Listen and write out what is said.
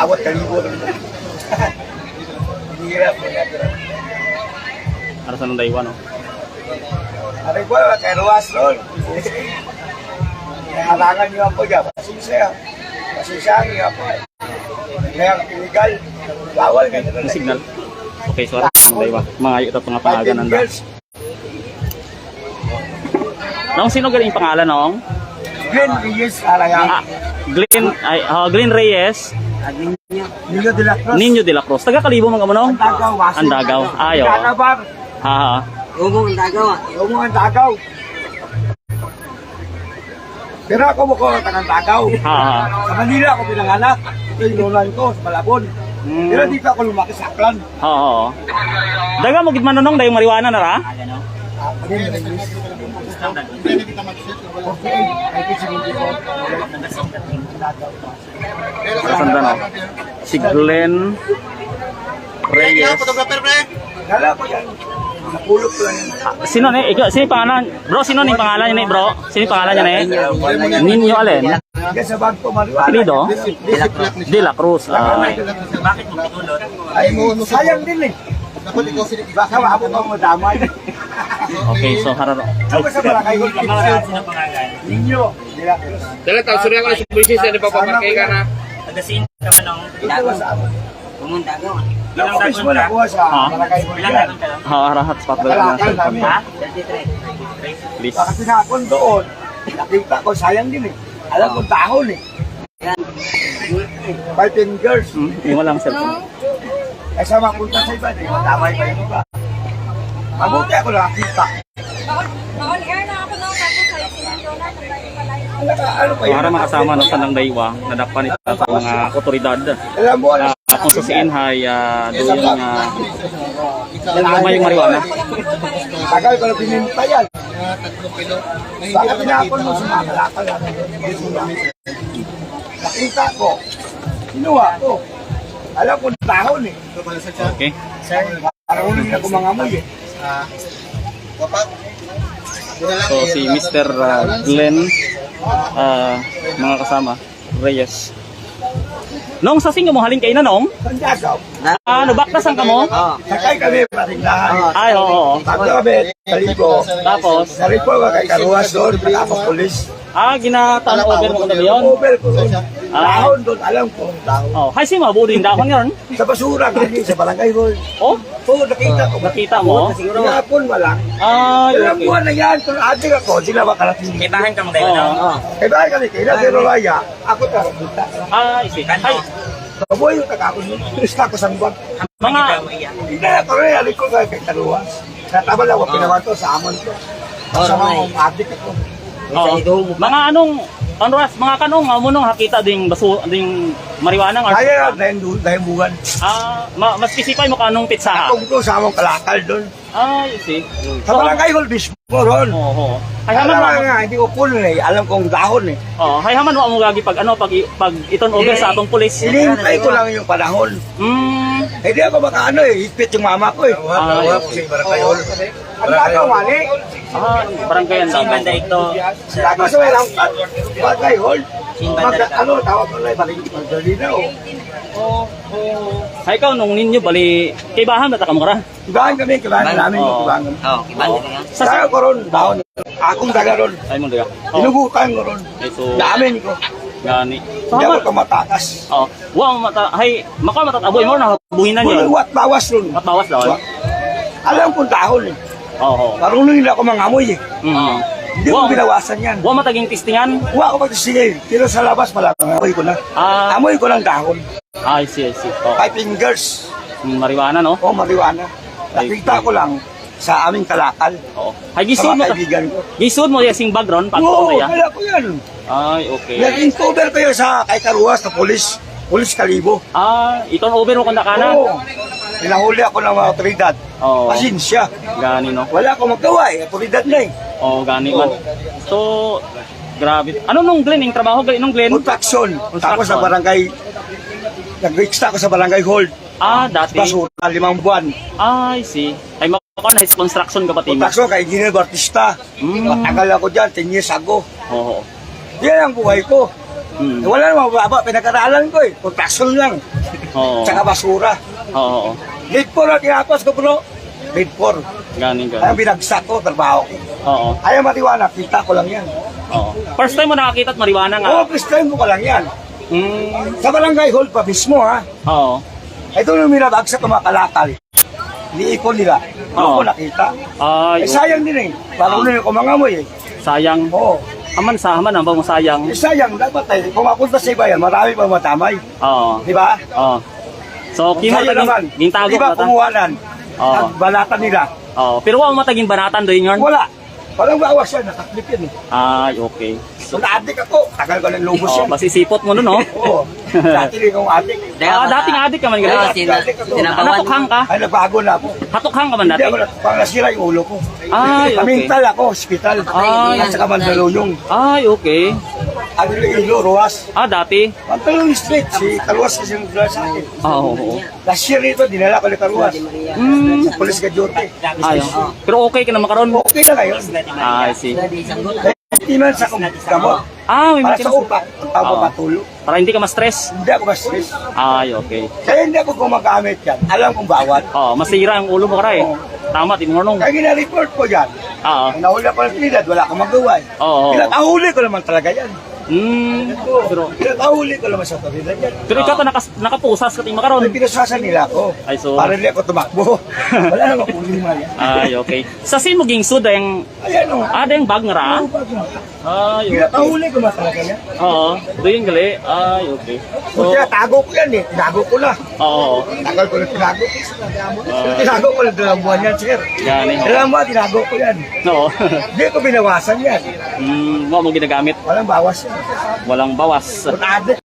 bawat kalibo. Hirap po natin. Para sa nung daywa, no? Ano po, kay Ruas Road. Harangan niyo ako dyan. Pasisya. Pasisya niyo ako. Kaya illegal. Bawal nga nila. Yung signal. Okay, so nung daywa. Mga ito mga pangalan nanda. Nung sino galing pangalan, nung? Glenn Reyes, Araya. Glenn Reyes. Niño de la Cruz. Niño de la Cruz. Taga Kalibo mga manong? Andagaw. Andagaw. Ayo. Andagaw. Ha. Umong Andagaw. Umong Andagaw. Pero ako mo ko Andagaw. Ha. Sa Manila ako pinanganak. Ito yung nunan ko sa Malabon. Pero dito ako lumaki sa Aklan. Oo. Daga mo gid man nung dayong marijuana na ra? Sanda na. Si Glenn Reyes. Dala ko yan. Napulot ko lang yan. Sino ni? Sino yung pangalan? Bro, sino ni pangalan niya ni bro? Sino yung pangalan niya ni? Ninyo Allen. Diyan sa bag ko, marijuana. Pinido? De la Cruz. Bakit mo pitulot? Ay, sayang din eh. Baka maabot mo damay. Okay, so hararo. Ako sa barangay ko, Ninyo. Dala tao surya ko na sa pulis sa di pa pamarkay ka na. Tagasin ka ba nung Ito sa amin. pumunta ko? Ang office mo nakuha sa barangay ko Ilang yan. taon ka lang? Harahat spot ba na sa pag Ha? 33. please. Baka pinakon doon. Nakita ko, sayang din eh. Alam ko, dahon eh. Five fingers. Yung walang cellphone. Ay sa mapunta sa iba, di matamay pa yung iba. Mabuti ako nakakita. On air na ako nung tapos sa isinando na sa Ano pa yun? Para makasama no sa nang daywa, nadakpan ito sa mga otoridad. Alam mo, ano Kung susiin hay doon yung marijuana. tagal ko na pininta yan. Baka pinakon mo sa mga kalakal natin. Nakita ko. Kinuha ko. Alam ko, dahon eh. Okay. Parang hindi na kumangamoy eh. So si Mr. Glenn mga kasama Reyes. Nung sa singo mo halin kayo na nung? Sandagaw. Ano baktasan ka mo? Sakay kami patinglahan. Ay oo. Tatlo kami, kalibo. Tapos Naripo ka kay Karuas doon, pagkapapulis. ginataan over mo kung yun. Over ko doon. Dahon doon, alam ko ang dahon. Oh, hay si mabudo yung dahon yun. Sa basura, kami sa barangay hall. Oh, Oo, nakita ko. nakita mo? Hapon wala. Ay, Ilang okay. buwan na yan, kung ating ako, sila makarating. Kitahan ka mo kayo Oo. no? Kaya bakit kami, kailan pero raya, ako tarapita. Ay, si. Hay, Kaboy yung takakon mo, gusto ko sa buwan. mga Hindi na ako rin, aling ko kay Karuas. Natabal ako, pinawato sa amon ko. Sa mga adik ako. mga anong Ras, mga kanong munong hakita ding baso ding marijuana or Kaya dahil buwan. mas kisipay mo kanong pitsa. Ako ko sa among kalakal doon. Ay, see. Sa barangay hall mismo ron. Oo. Hay Alam haman mo. nga, hindi ko puno eh. Alam kong dahon eh. Oh, hay haman mo gagi pag ano pag iton over sa atong pulis. Inihintay ko lang yung panahon. Hindi ako makaano eh. Higpit yung mama ko eh. Barangay hall. Ang dagaw, mali. Barangay ang Saan banda ito? Dagaw sa may langkat. Barangay hall. Ano, tawag ko na eh. Magdali na oh. Hay ikaw nung ninyo bali kay bahan bata ka mo ra. Ibahan kami, kibahan namin. Oo. Kibahan. Oo, kibanda ka nga. Sa Daga ko ron, dahon. Akong daga ron. ay mo diga. Inubukan ko ron. Ay so Damin ko. gani. So Hindi ako haman. kamatakas. Oh, wa mata hay maka matataboy mo na buhinan niyo. Buliwat bawas ron. At bawas daw. Alam kong dahon eh. Oo. Marunong nila ako mangamoy eh. Hindi ko Wa binawasan yan. wa mataging testingan. Huwag ako magsisigil. Pero sa labas pala, amoy ko na. Amoy ko ng dahon. I see. Oh, 5 fingers. marijuana no? O marijuana. Nakita ko lang sa aming kalakal. Oo. Hay Sa gisud mo. mga kaibigan ko. Gisud mo yung background pag Oo, ya. kaya ko yan. Ay, okay. Nag-cover kayo sa kay Karuas na polis. Polis Kalibo. Iton over mo kung nakana. Oo. Pinahuli ako ng mga otoridad. Oo. Pasensya. Gani no. Wala akong magawa eh. Otoridad na eh. Oo, gani man. So, grabe. Ano nung Glenn, yung trabaho nung Glenn? Construction. Tapos sa barangay, nag-register ako sa barangay hall. Dati. Basura, 5 buwan. I see. Ay, mako na construction ka pati mo. Construction kay Engineer Bautista. Matagal ako dyan, 10 years ago. Oo. Yan ang buhay ko. Wala namang mababa, pinag-aralan ko eh. Construction lang. Oo. Tsaka basura. Oo. Grade 4 ang tinapos ko, bro. Grade 4. Ganing Kaya ganing. binagsak ko, trabaho ko. Oo. Ayaw matiwala, kita ko lang yan. Oo. First time mo nakakita at marijuana nga. Oo, first time ko lang yan. Mm. Sa barangay hall pa mismo, ha. Oo. Ito yung minabagsak ng mga kalakal. Niipon nila. Ano Oo. ko nakita? Ay, Eh, sayang din eh. Parang na yung kumangamoy eh. sayang. Oo. Aman sa aman ang bang sayang. Eh, sayang, dapat eh. Kung mapunta sa iba yan, marami pang matamay. Oo. Di ba? Oo. So, kimo Sayang naman. taging tago Di ba bata? kumuhanan? Oo. At balatan nila. Oo. Pero wala mo mataging banatan doon yun. Wala. Walang bawas yan, nakaklip yan eh. Ay, okay. So, na-addict ako. Tagal ko ng lubos Oo, yan. masisipot mo nun, no? Oo. Dati rin akong addict. Dating adik ka man Kaya gali. sinabawan. Natukhang ka? Ay, nagbago na ako. Hatukhang ka man Hindi dati? ako, pang nasira yung ulo ko. Ay, okay. Pamintal ako, hospital. Ay. At saka Mandaluyong. Ay, okay. Ano yung ilo, Ruas. Dati? Mandaluyong street, si Karuas kasi yung dress sa akin. Oo. Last year nito, dinala ko ni Karuas. Mm. Sa police ka duty. Ay, pero okay ka na makaroon? Okay na ngayon. Ay, see. Tinan sa gamot. May Para sa maintenance. upa, ako Oo. patulo. Para hindi ka ma-stress. Hindi ako ma-stress. Ay, okay. Kaya hindi ako gumagamit yan. Alam kong bawal. Masira ang ulo mo karay. Tama, tinunong. Kaya gina-report ko yan. Oo. Nahuli ako ng pilad, wala akong magawa. Oo. Pinatahuli ko naman talaga yan. Pero, Pinatahuli ko naman sa pilad yan. pero ikaw pa nakapusas ka ting Ay, makaroon. pinasasan nila ako. Ay, so- Para hindi ako tumakbo. Wala namang problema yan. Ay, okay. Sa sin mo ging suda yung Ayan o. yung bag nga ra? Ay, okay. Pinatahuli ko naman talaga yan. Oo. Doon gali. Ay, okay. So, Kaya tago ko yan eh. Tinago ko na. oo. Tagal ko na tinago. Tinago ko na 2 buwan yan, sir. Gani. 2 buwan, tinago ko yan. No. Hindi ko binawasan yan. Wala mo ginagamit. Walang bawas yan. Walang bawas. Kung addict